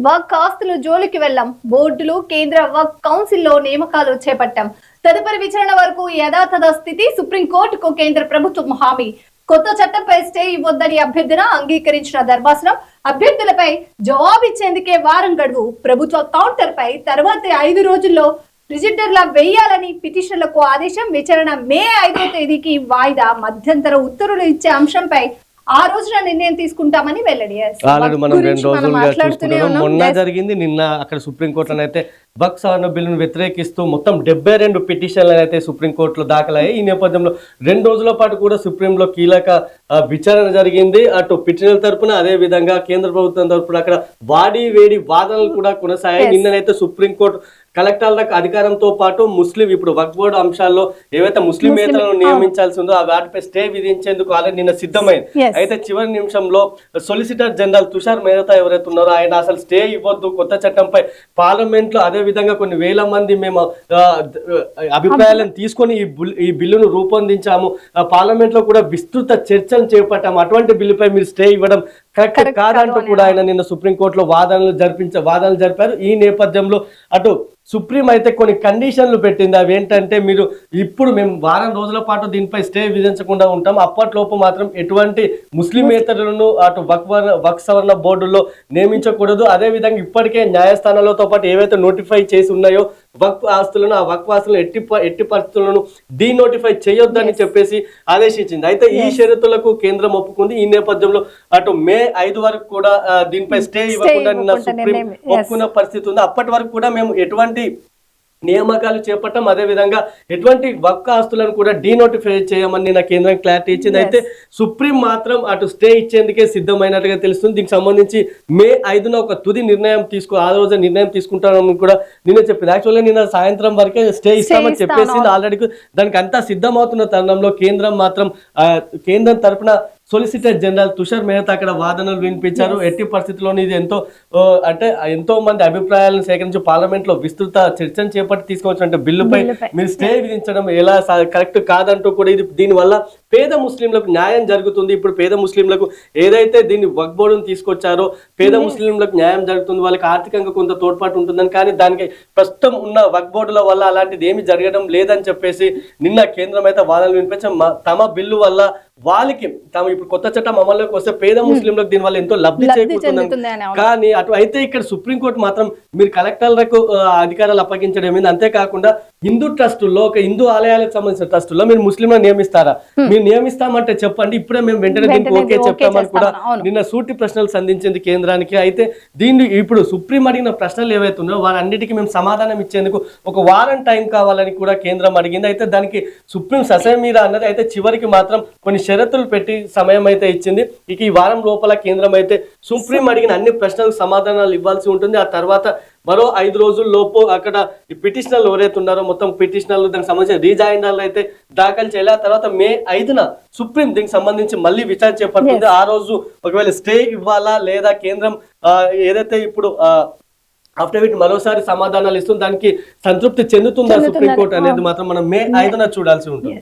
వక్ ఆస్తులు జోలికి వెళ్లాం. బోర్డులు కేంద్ర వక్ కౌన్సిల్లో నియామకాలు చేపట్టాం. తదుపరి విచారణ వరకు యథాతథ స్థితి. సుప్రీంకోర్టుకు కేంద్ర ప్రభుత్వం హామీ. కొత్త చట్టంపై స్టే ఇవ్వొద్దని అభ్యర్థన అంగీకరించిన ధర్మాసనం. అభ్యర్థులపై జవాబిచ్చేందుకే వారం గడువు. ప్రభుత్వ కౌంటర్ పై తర్వాతి 5 రోజుల్లో రిజిస్టర్ల వేయాలని పిటిషన్లకు ఆదేశం. విచారణ మే 5వ తేదీకి వాయిదా. మధ్యంతర ఉత్తర్వులు ఇచ్చే అంశంపై ఆ రోజున నిర్ణయం తీసుకుంటామని వెల్లడి. ఆల్రెడీ మనం 2 రోజులుగా చూస్తున్నాం. మొన్న జరిగింది, నిన్న అక్కడ సుప్రీంకోర్టులో అయితే వక్ సవరణ బిల్లును వ్యతిరేకిస్తూ మొత్తం 72 పిటిషన్లు అయితే సుప్రీంకోర్టులో దాఖలయ్యాయి. ఈ నేపథ్యంలో 2 రోజుల పాటు కూడా సుప్రీంలో కీలక విచారణ జరిగింది. అటు పిటిషన్ల తరపున, అదే విధంగా కేంద్ర ప్రభుత్వం తరపున అక్కడ వాడి వేడి వాదనలు కూడా కొనసాగాయి. నిన్ననైతే సుప్రీంకోర్టు కలెక్టర్లకు అధికారంతో పాటు ముస్లిం ఇప్పుడు వక్ఫ్ బోర్డు అంశాల్లో ఏవైతే ముస్లిమేతలను నియమించాల్సి ఉందో ఆ వాటిపై స్టే విధించేందుకు ఆల్రెడీ నిన్న సిద్ధమైంది. అయితే చివరి నిమిషంలో సొలిసిటర్ జనరల్ తుషార్ మెహతా ఎవరైతే ఉన్నారో ఆయన అసలు స్టే ఇవ్వద్దు, కొత్త చట్టంపై పార్లమెంట్ లో అదే విధంగా కొన్ని వేల మంది మేము అభిప్రాయాలను తీసుకొని ఈ బిల్లును రూపొందించాము, పార్లమెంట్ లో కూడా విస్తృత చర్చలు చేపట్టాము, అటువంటి బిల్లుపై మీరు స్టే ఇవ్వడం కరెక్ట్ కాదంటూ కూడా ఆయన నిన్న సుప్రీంకోర్టులో వాదనలు జరిపారు. ఈ నేపథ్యంలో అటు సుప్రీం అయితే కొన్ని కండిషన్లు పెట్టింది. అవి ఏంటంటే, మీరు ఇప్పుడు మేము వారం రోజుల పాటు దీనిపై స్టే విధించకుండా ఉంటాం, అప్పట్లోపు మాత్రం ఎటువంటి ముస్లిమేతరులను అటు వక్ఫ్ సవరణ బోర్డులో నియమించకూడదు. అదే విధంగా ఇప్పటికే న్యాయస్థానాలతో పాటు ఏవైతే నోటిఫై చేసి ఉన్నాయో వక్ఫ్ ఆస్తులను, ఆ వక్ఫ్ ఆస్తులను ఎట్టి పరిస్థితులను డీనోటిఫై చేయొద్దని చెప్పేసి ఆదేశించింది. అయితే ఈ షరతులకు కేంద్రం ఒప్పుకుంది. ఈ నేపథ్యంలో అటు మే 5 వరకు కూడా దీనిపై స్టే ఇవ్వకుండా నిన్న సుప్రీం ఒప్పుకున్న పరిస్థితి ఉంది. అప్పటి వరకు కూడా మేము ఎటువంటి నియామకాలు చేపట్టం, అదే విధంగా ఎటువంటి వక్ఫ్ ఆస్తులను కూడా డీనోటిఫై చేయమని నిన్న కేంద్రం క్లారిటీ ఇచ్చింది. అయితే సుప్రీం మాత్రం అటు స్టే ఇచ్చేందుకే సిద్ధమైనట్టుగా తెలుస్తుంది. దీనికి సంబంధించి మే 5న ఒక తుది నిర్ణయం ఆ రోజు నిర్ణయం తీసుకుంటామని కూడా నిన్న చెప్పింది. యాక్చువల్గా నిన్న సాయంత్రం వరకే స్టే ఇస్తామని చెప్పేసింది ఆల్రెడీ. దానికి అంతా సిద్ధమవుతున్న తరుణంలో కేంద్రం మాత్రం కేంద్రం తరపున సొలిసిటర్ జనరల్ తుషార్ మెహతా అక్కడ వాదనలు వినిపించారు. ఎట్టి పరిస్థితుల్లోనూ ఇది ఎంతో మంది అభిప్రాయాలను సేకరించి పార్లమెంట్ లో విస్తృత చర్చను చేపట్టి తీసుకొచ్చినట్టు బిల్లుపై మీరు స్టే విధించడం ఎలా కరెక్ట్ కాదంటూ కూడా దీనివల్ల పేద ముస్లింలకు న్యాయం జరుగుతుంది. ఇప్పుడు పేద ముస్లింలకు ఏదైతే దీన్ని వక్ఫ్ బోర్డును తీసుకొచ్చారో పేద ముస్లింలకు న్యాయం జరుగుతుంది, వాళ్ళకి ఆర్థికంగా కొంత తోడ్పాటు ఉంటుందని. కానీ దానికి ప్రస్తుతం ఉన్న వక్ఫ్ బోర్డుల వల్ల అలాంటిది ఏమి జరగడం లేదని చెప్పేసి నిన్న కేంద్రం అయితే వాదనలు వినిపించాం. తమ బిల్లు వల్ల వాళ్ళకి ఇప్పుడు కొత్త చట్టం అమల్లోకి వస్తే పేద ముస్లింలకు దీనివల్ల ఎంతో లబ్ధి చేకూరుతుందని. కానీ అటు అయితే ఇక్కడ సుప్రీంకోర్టు మాత్రం మీరు కలెక్టర్లకు అధికారాలు అప్పగించడం ఏంది, అంతేకాకుండా హిందూ ట్రస్టుల్లో ఒక హిందూ ఆలయాలకు సంబంధించిన ట్రస్టుల్లో మీరు ముస్లింలను నియమిస్తారా, మీరు నియమిస్తామంటే చెప్పండి, ఇప్పుడే మేము వెంటనే దీనికి ఓకే చెప్తామని కూడా నిన్న సూటి ప్రశ్నలు సంధించింది కేంద్రానికి. అయితే దీన్ని ఇప్పుడు సుప్రీం అడిగిన ప్రశ్నలు ఏవైతే ఉన్నాయో వారన్నిటికీ మేము సమాధానం ఇచ్చేందుకు ఒక వారం టైం కావాలని కూడా కేంద్రం అడిగింది. అయితే దానికి సుప్రీం ససేమిరా అన్నది. అయితే చివరికి మాత్రం కొన్ని షరతులు పెట్టి సమయం అయితే ఇచ్చింది. ఇక ఈ వారం లోపల కేంద్రం అయితే సుప్రీం అడిగిన అన్ని ప్రశ్నలకు సమాధానాలు ఇవ్వాల్సి ఉంటుంది. ఆ తర్వాత మరో 5 రోజుల లోపు అక్కడ ఈ పిటిషనర్లు ఎవరైతే ఉన్నారో మొత్తం పిటిషనర్లు దానికి సంబంధించిన రీజాయినర్లు అయితే దాఖలు చేయాలి. ఆ తర్వాత మే 5న సుప్రీం దీనికి సంబంధించి మళ్ళీ విచారణ చేపడుతుంది. ఆ రోజు ఒకవేళ స్టే ఇవ్వాలా లేదా కేంద్రం ఏదైతే ఇప్పుడు అఫిడవిట్ మరోసారి సమాధానాలు ఇస్తుంది దానికి సంతృప్తి చెందుతుందా సుప్రీంకోర్టు అనేది మాత్రం మనం మే 5న చూడాల్సి ఉంటుంది.